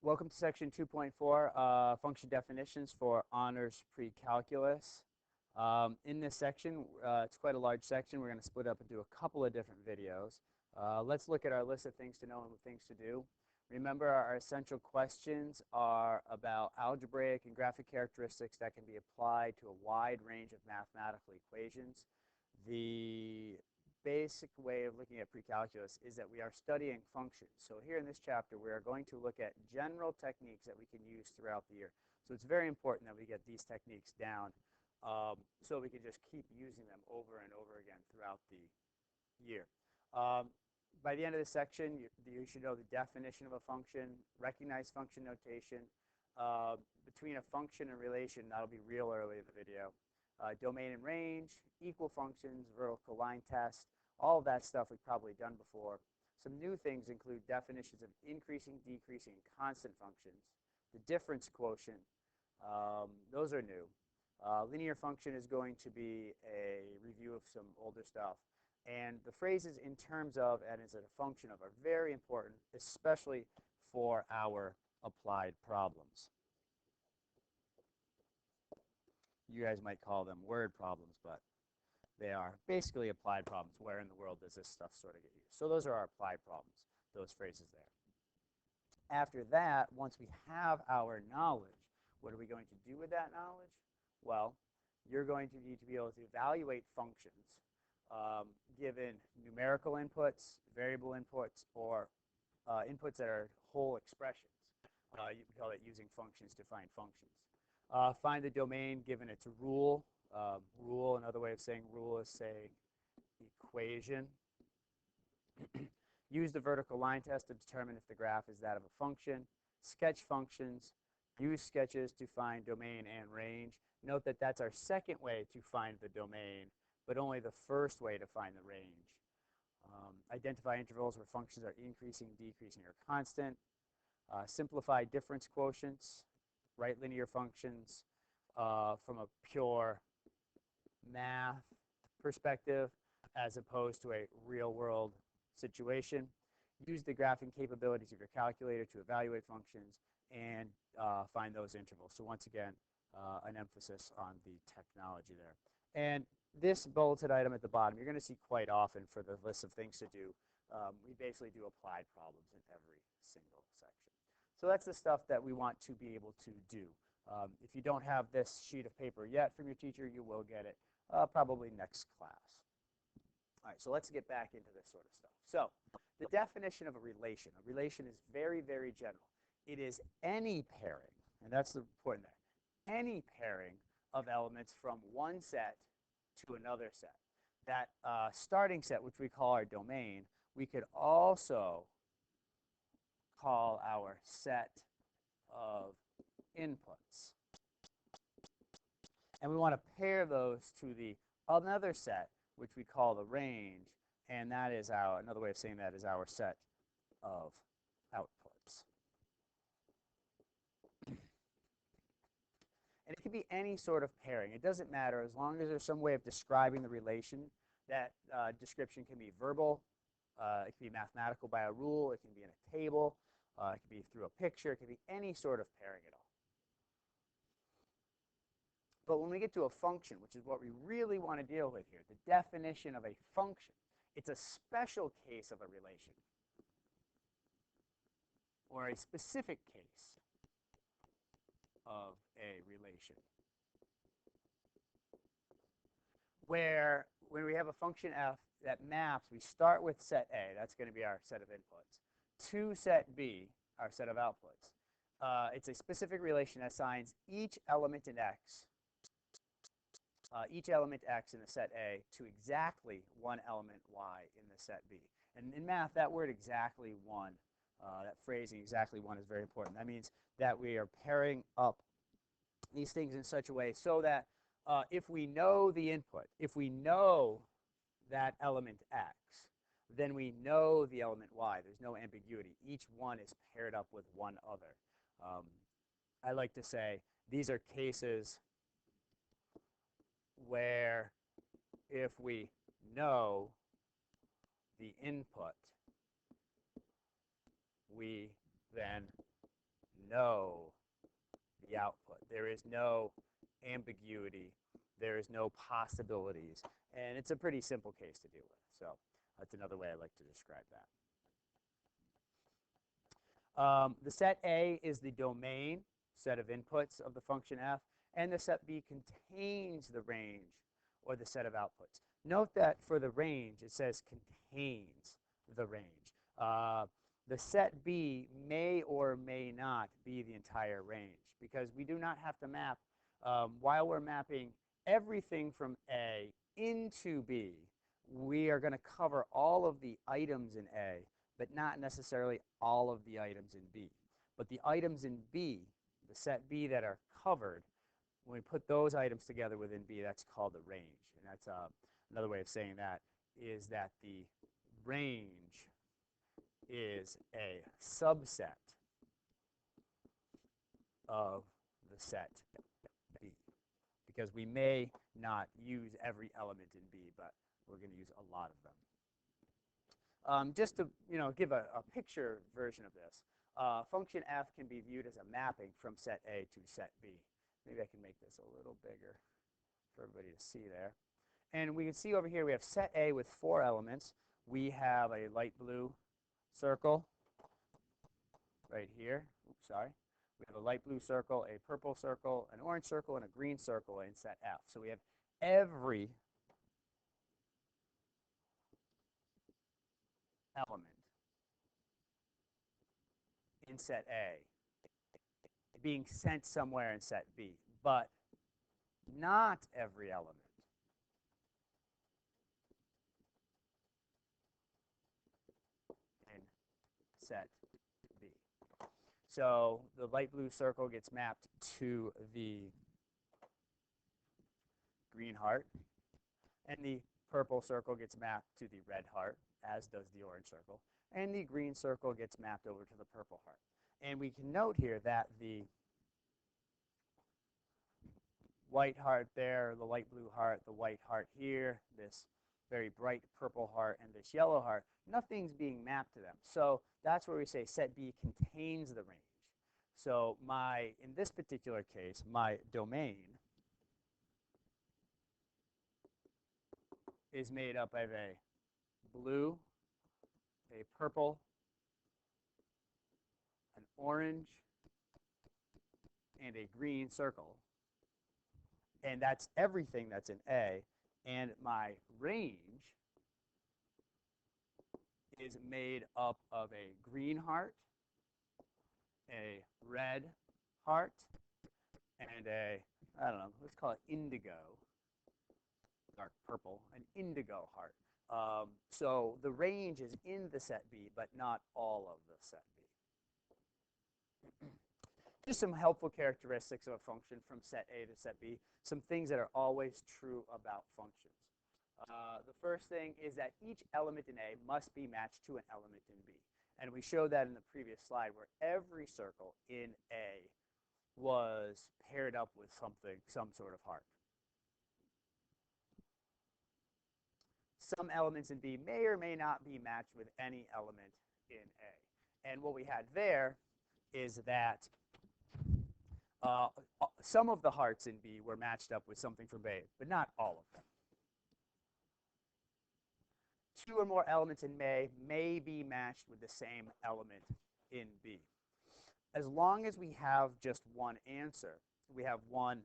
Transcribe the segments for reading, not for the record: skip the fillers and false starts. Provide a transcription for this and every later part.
Welcome to section 2.4, function definitions for honors pre-calculus. In this section, it's quite a large section. We're going to split up and do a couple of different videos. Let's look at our list of things to know and things to do. Remember, our essential questions are about algebraic and graphic characteristics that can be applied to a wide range of mathematical equations. The basic way of looking at pre-calculus is that we are studying functions. So here in this chapter, we are going to look at general techniques that we can use throughout the year. So it's very important that we get these techniques down so we can just keep using them over and over again throughout the year. By the end of this section, you should know the definition of a function, recognize function notation, between a function and relation, that'll be real early in the video. Domain and range, equal functions, vertical line test, all of that stuff we've probably done before. Some new things include definitions of increasing, decreasing, and constant functions. The difference quotient, those are new. Linear function is going to be a review of some older stuff. And the phrases in terms of and as a function of are very important, especially for our applied problems. You guys might call them word problems, but they are basically applied problems. Where in the world does this stuff sort of get used? So those are our applied problems, those phrases there. After that, once we have our knowledge, what are we going to do with that knowledge? Well, you're going to need to be able to evaluate functions given numerical inputs, variable inputs, or inputs that are whole expressions. You can call it using functions to find functions. Find the domain given its rule. Rule, another way of saying rule is saying equation. Use the vertical line test to determine if the graph is that of a function. Sketch functions. Use sketches to find domain and range. Note that that's our second way to find the domain, but only the first way to find the range. Identify intervals where functions are increasing, decreasing, or constant. Simplify difference quotients. Write linear functions from a pure math perspective as opposed to a real-world situation. Use the graphing capabilities of your calculator to evaluate functions and find those intervals. So once again, an emphasis on the technology there. And this bulleted item at the bottom, you're going to see quite often for the list of things to do. We basically do applied problems in every single section. So that's the stuff that we want to be able to do. If you don't have this sheet of paper yet from your teacher, you will get it probably next class. All right, so let's get back into this sort of stuff. So the definition of a relation is very, very general. It is any pairing, and that's the important there, any pairing of elements from one set to another set. That starting set, which we call our domain, we could also call our set of inputs. And we want to pair those to the another set, which we call the range, and that is another way of saying that is our set of outputs. And it can be any sort of pairing. It doesn't matter as long as there's some way of describing the relation. That description can be verbal, it can be mathematical by a rule, it can be in a table, it can be through a picture, it can be any sort of pairing at all. But when we get to a function, which is what we really want to deal with here, the definition of a function, it's a special case of a relation, or a specific case of a relation, where when we have a function f that maps, we start with set A, that's going to be our set of inputs, to set B, our set of outputs. It's a specific relation that assigns each element in x in the set A to exactly one element y in the set B. And in math, that word exactly one, that phrasing exactly one is very important. That means that we are pairing up these things in such a way so that if we know the input, if we know that element x, then we know the element y. There's no ambiguity. Each one is paired up with one other. I like to say these are cases where if we know the input, we then know the output. There is no ambiguity. There is no possibilities. And it's a pretty simple case to deal with. So that's another way I like to describe that. The set A is the domain set of inputs of the function f, and the set B contains the range or the set of outputs. Note that for the range, it says contains the range. The set B may or may not be the entire range because we do not have to map, while we're mapping everything from A into B, we are going to cover all of the items in A, but not necessarily all of the items in B. But the items in B, the set B that are covered, when we put those items together within B, that's called the range. And that's another way of saying that is that the range is a subset of the set B, because we may not use every element in B, but we're going to use a lot of them. Just to give a picture version of this, function f can be viewed as a mapping from set A to set B. Maybe I can make this a little bigger for everybody to see there. And we can see over here we have set A with 4 elements. We have a light blue circle right here. Oops, sorry. We have a light blue circle, a purple circle, an orange circle, and a green circle in set F. So we have every element in set A being sent somewhere in set B, but not every element in set B. So the light blue circle gets mapped to the green heart, and the purple circle gets mapped to the red heart, as does the orange circle, and the green circle gets mapped over to the purple heart. And we can note here that the white heart there, the light blue heart, the white heart here, this very bright purple heart, and this yellow heart, nothing's being mapped to them. So that's where we say set B contains the range. So in this particular case, my domain is made up of a blue, a purple, an orange, and a green circle. And that's everything that's in A. And my range is made up of a green heart, a red heart, and a, I don't know, let's call it indigo, dark purple, an indigo heart. So the range is in the set B, but not all of the set B. Just some helpful characteristics of a function from set A to set B, some things that are always true about functions. The first thing is that each element in A must be matched to an element in B. And we showed that in the previous slide where every circle in A was paired up with some sort of heart. Some elements in B may or may not be matched with any element in A. And what we had there is that some of the hearts in B were matched up with something from A, but not all of them. 2 or more elements in A may be matched with the same element in B. As long as we have just one answer, we have one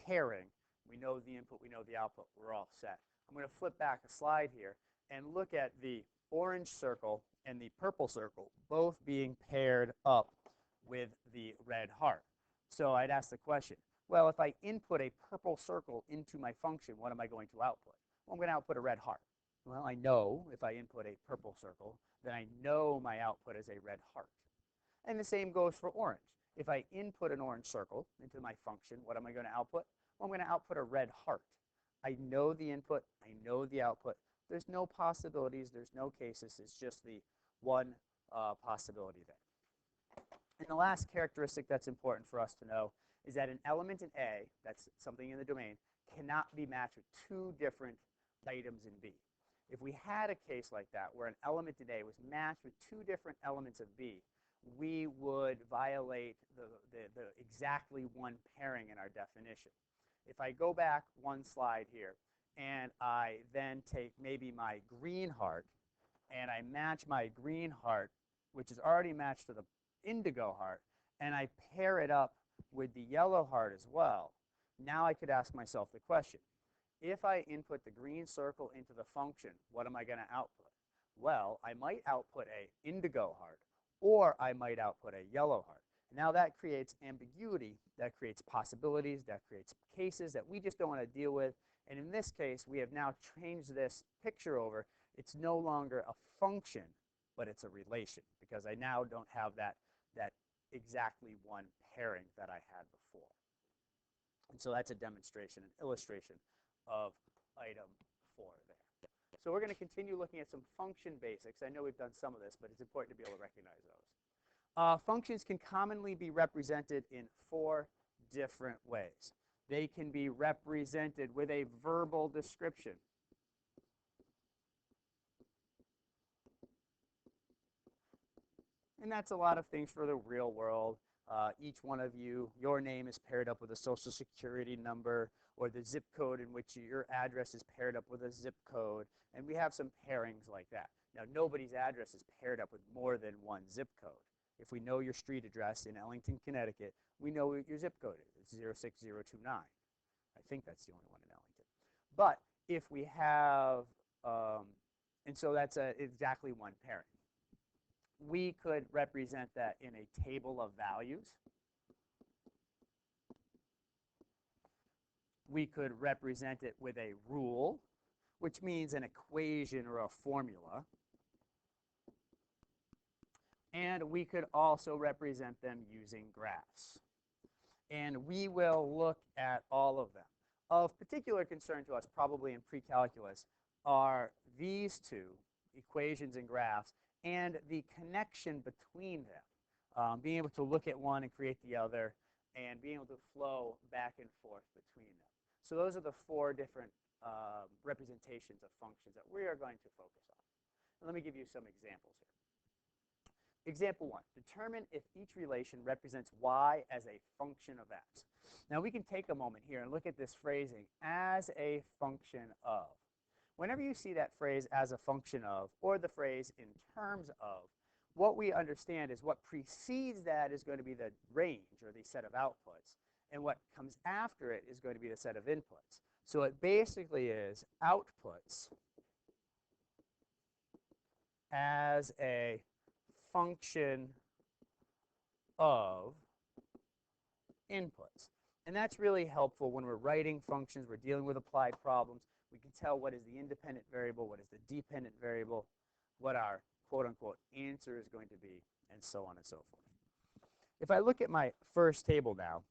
pairing, we know the input, we know the output, we're all set. I'm going to flip back a slide here and look at the orange circle and the purple circle both being paired up with the red heart. So I'd ask the question, well, if I input a purple circle into my function, what am I going to output? Well, I'm going to output a red heart. Well, I know if I input a purple circle, then I know my output is a red heart. And the same goes for orange. If I input an orange circle into my function, what am I going to output? Well, I'm going to output a red heart. I know the input, I know the output. There's no possibilities, there's no cases, it's just the one possibility there. And the last characteristic that's important for us to know is that an element in A, that's something in the domain, cannot be matched with 2 different items in B. If we had a case like that where an element in A was matched with 2 different elements of B, we would violate the exactly one pairing in our definition. If I go back one slide here, and I then take maybe my green heart, and I match my green heart, which is already matched to the indigo heart, and I pair it up with the yellow heart as well, now I could ask myself the question, if I input the green circle into the function, what am I going to output? Well, I might output a indigo heart, or I might output a yellow heart. Now that creates ambiguity, that creates possibilities, that creates cases that we just don't want to deal with. And in this case, we have now changed this picture over. It's no longer a function, but it's a relation, because I now don't have that exactly one pairing that I had before. And so that's a demonstration, an illustration of item 4 there. So we're going to continue looking at some function basics. I know we've done some of this, but it's important to be able to recognize those. Functions can commonly be represented in 4 different ways. They can be represented with a verbal description. And that's a lot of things for the real world. Each one of you, your name is paired up with a social security number, or the zip code in which your address is paired up with a zip code. And we have some pairings like that. Now, nobody's address is paired up with more than one zip code. If we know your street address in Ellington, Connecticut, we know what your zip code is. It's 06029. I think that's the only one in Ellington. But if we have, and so that's exactly one pairing. We could represent that in a table of values. We could represent it with a rule, which means an equation or a formula. And we could also represent them using graphs. And we will look at all of them. Of particular concern to us, probably in pre-calculus, are these two, equations and graphs, and the connection between them, being able to look at one and create the other, and being able to flow back and forth between them. So those are the 4 different representations of functions that we are going to focus on. And let me give you some examples here. Example 1, determine if each relation represents y as a function of x. Now we can take a moment here and look at this phrasing, as a function of. Whenever you see that phrase as a function of, or the phrase in terms of, what we understand is what precedes that is going to be the range, or the set of outputs, and what comes after it is going to be the set of inputs. So it basically is outputs as a function of inputs. And that's really helpful when we're writing functions, we're dealing with applied problems. We can tell what is the independent variable, what is the dependent variable, what our quote-unquote answer is going to be, and so on and so forth. If I look at my first table now,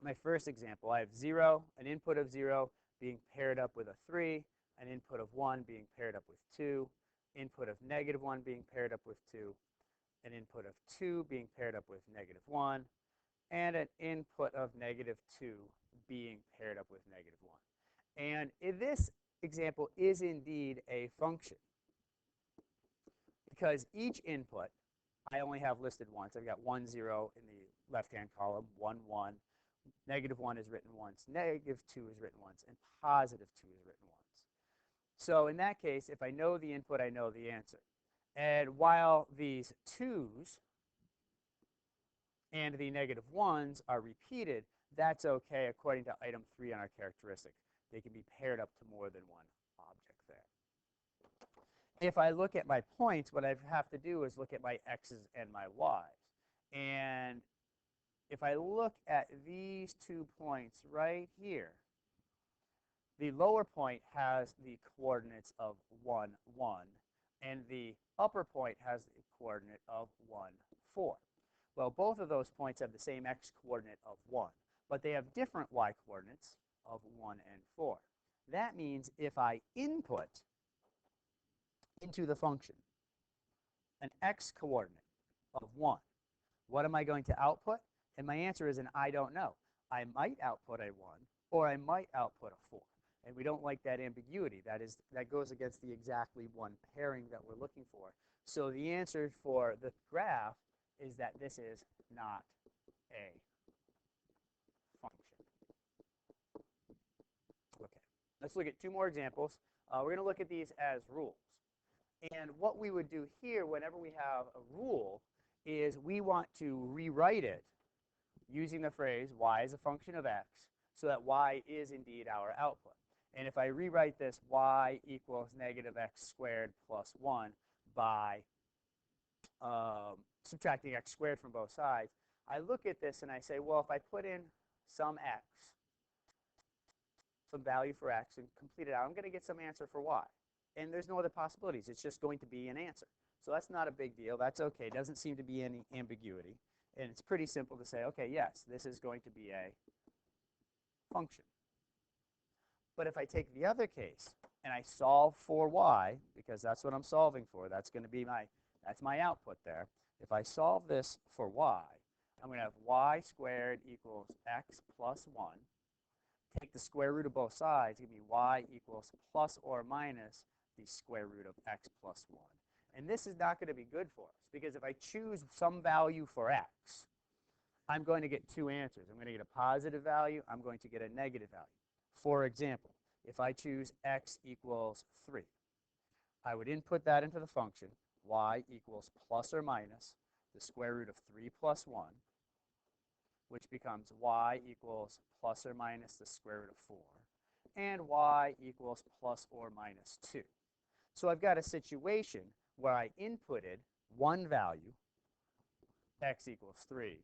my first example, I have 0, an input of 0 being paired up with a 3, an input of 1 being paired up with 2, input of -1 being paired up with 2, an input of 2 being paired up with -1, and an input of -2 being paired up with -1. And in this example is indeed a function, because each input I only have listed once. I've got 1, 0 in the left-hand column, 1, 1. -1 is written once, -2 is written once, and +2 is written once. So in that case, if I know the input, I know the answer. And while these 2's and the -1's are repeated, that's okay according to item 3 on our characteristic. They can be paired up to more than one object there. If I look at my points, what I have to do is look at my x's and my y's. And if I look at these 2 points right here, the lower point has the coordinates of 1, 1, and the upper point has the coordinate of 1, 4. Well, both of those points have the same x coordinate of 1, but they have different y coordinates of 1 and 4. That means if I input into the function an x coordinate of 1, what am I going to output? And my answer is an I don't know. I might output a 1, or I might output a 4. And we don't like that ambiguity. That goes against the exactly one pairing that we're looking for. So the answer for the graph is that this is not a function. Okay, let's look at two more examples. We're going to look at these as rules. And what we would do here whenever we have a rule is we want to rewrite it using the phrase y is a function of x so that y is indeed our output. And if I rewrite this y equals negative x squared plus 1 by subtracting x squared from both sides, I look at this and I say, well, if I put in some x, some value for x, and complete it out, I'm going to get some answer for y. And there's no other possibilities. It's just going to be an answer. So that's not a big deal. That's okay. Doesn't seem to be any ambiguity. And it's pretty simple to say, okay, yes, this is going to be a function. But if I take the other case and I solve for y, because that's what I'm solving for, that's going to be that's my output there. If I solve this for y, I'm going to have y squared equals x plus 1. Take the square root of both sides, give me y equals plus or minus the square root of x plus 1. And this is not going to be good for us, because if I choose some value for x, I'm going to get two answers. I'm going to get a positive value. I'm going to get a negative value. For example, if I choose x equals 3, I would input that into the function, y equals plus or minus the square root of 3 plus 1, which becomes y equals plus or minus the square root of 4, and y equals plus or minus 2. So I've got a situation where I inputted one value, x equals 3,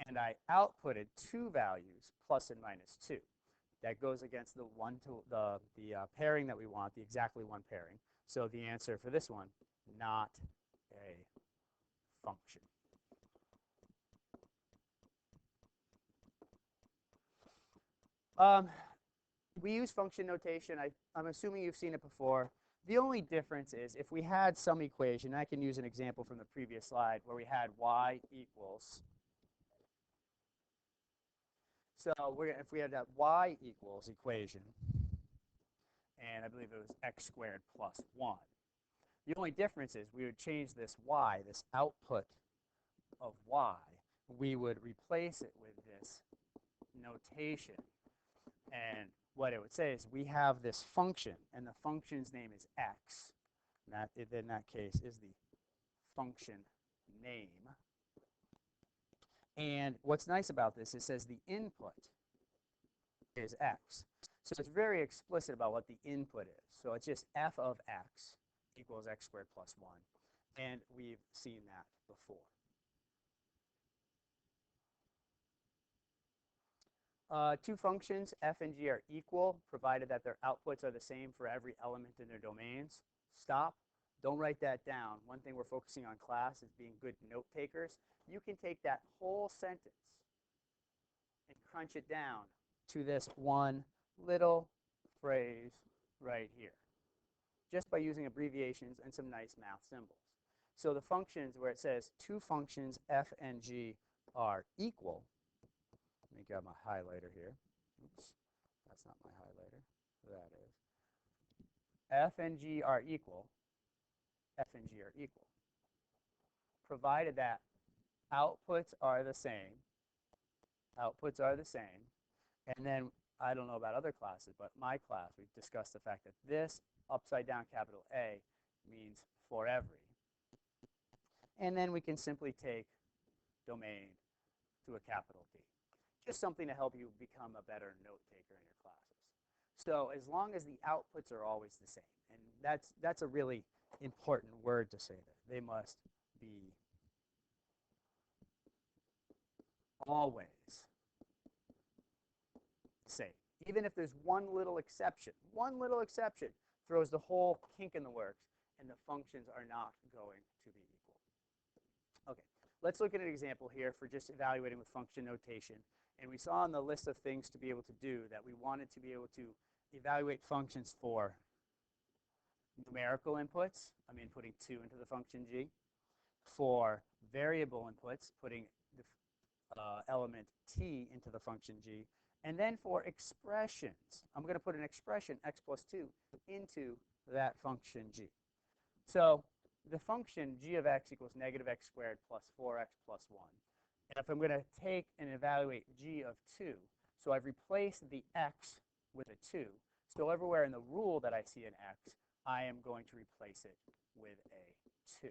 and I outputted two values, plus and minus 2. That goes against the pairing that we want, the exactly one pairing. So the answer for this one, not a function. We use function notation. I'm assuming you've seen it before. The only difference is if we had some equation, I can use an example from the previous slide where we had y equals. So if we had that y equals equation, and I believe it was x squared plus 1, the only difference is we would change this y, this output of y, we would replace it with this notation. And what it would say is we have this function, and the function's name is x. And that, in that case, is the function name. And what's nice about this, it says the input is x. So it's very explicit about what the input is. So it's just f of x equals x squared plus 1. And we've seen that before. Two functions, f and g, are equal, provided that their outputs are the same for every element in their domains. Stop. Don't write that down. One thing we're focusing on class is being good note takers. You can take that whole sentence and crunch it down to this one little phrase right here, just by using abbreviations and some nice math symbols. So the functions where it says two functions f and g are equal. Let me grab my highlighter here. Oops, that's not my highlighter. That is. F and g are equal. F and g are equal, provided that outputs are the same. Outputs are the same. And then, I don't know about other classes, but my class, we've discussed the fact that this upside down capital A means for every. And then we can simply take domain to a capital D. Just something to help you become a better note taker in your classes. So as long as the outputs are always the same, and that's a really important word to say there. They must be always same. Even if there's one little exception throws the whole kink in the works, and the functions are not going to be equal. Okay, let's look at an example here for just evaluating with function notation. And we saw on the list of things to be able to do that we wanted to be able to evaluate functions for numerical inputs, I mean putting 2 into the function g, for variable inputs, putting the element t into the function g, and then for expressions, I'm going to put an expression, x plus 2, into that function g. So the function g of x equals negative x squared plus 4x plus 1. And if I'm going to take and evaluate g of 2, so I've replaced the x with a 2. So everywhere in the rule that I see an x, I am going to replace it with a 2.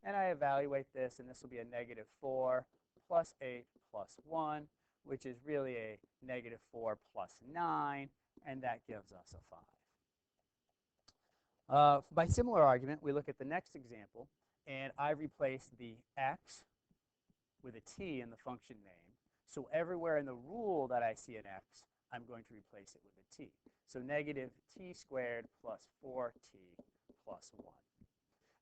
And I evaluate this, and this will be a negative 4 plus 8 plus 1, which is really a negative 4 plus 9, and that gives us a 5. By similar argument, we look at the next example, and I replace the x with a t in the function name. So everywhere in the rule that I see an x, I'm going to replace it with a t. So negative t squared plus 4t plus 1.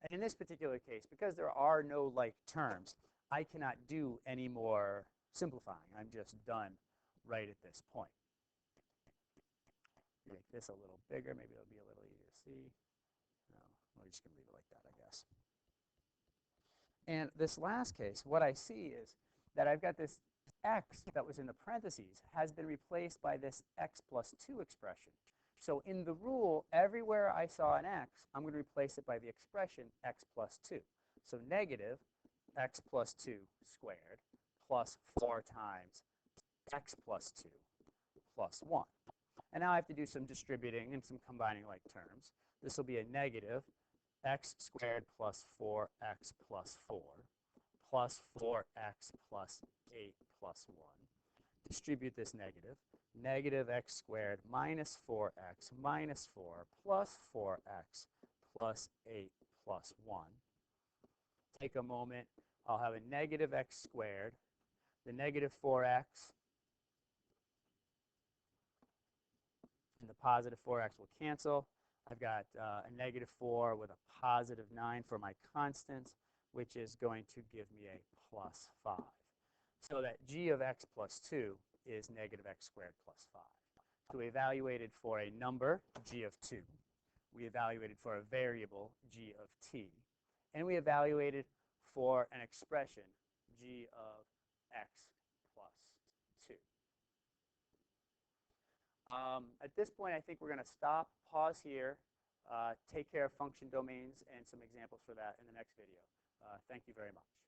And in this particular case, because there are no like terms, I cannot do any more simplifying. I'm just done right at this point. Make this a little bigger. Maybe it'll be a little easier to see. No, we're just going to leave it like that, I guess. And this last case, what I see is that I've got this x that was in the parentheses has been replaced by this x plus 2 expression. So in the rule, everywhere I saw an x, I'm going to replace it by the expression x plus 2. So negative x plus 2 squared plus 4 times x plus 2 plus 1. And now I have to do some distributing and some combining like terms. This will be a negative x squared plus 4x plus 4 plus 4x plus 8 plus 1. Distribute this negative. Negative x squared minus 4x minus 4 plus 4x plus 8 plus 1. Take a moment. I'll have a negative x squared. The negative 4x and the positive 4x will cancel. I've got a negative 4 with a positive 9 for my constants, which is going to give me a plus 5. So that g of x plus 2 is negative x squared plus 5. So we evaluated for a number, g of 2. We evaluated for a variable, g of t. And we evaluated for an expression, g of x plus 2. At this point, I think we're going to stop, pause here, take care of function domains and some examples for that in the next video. Thank you very much.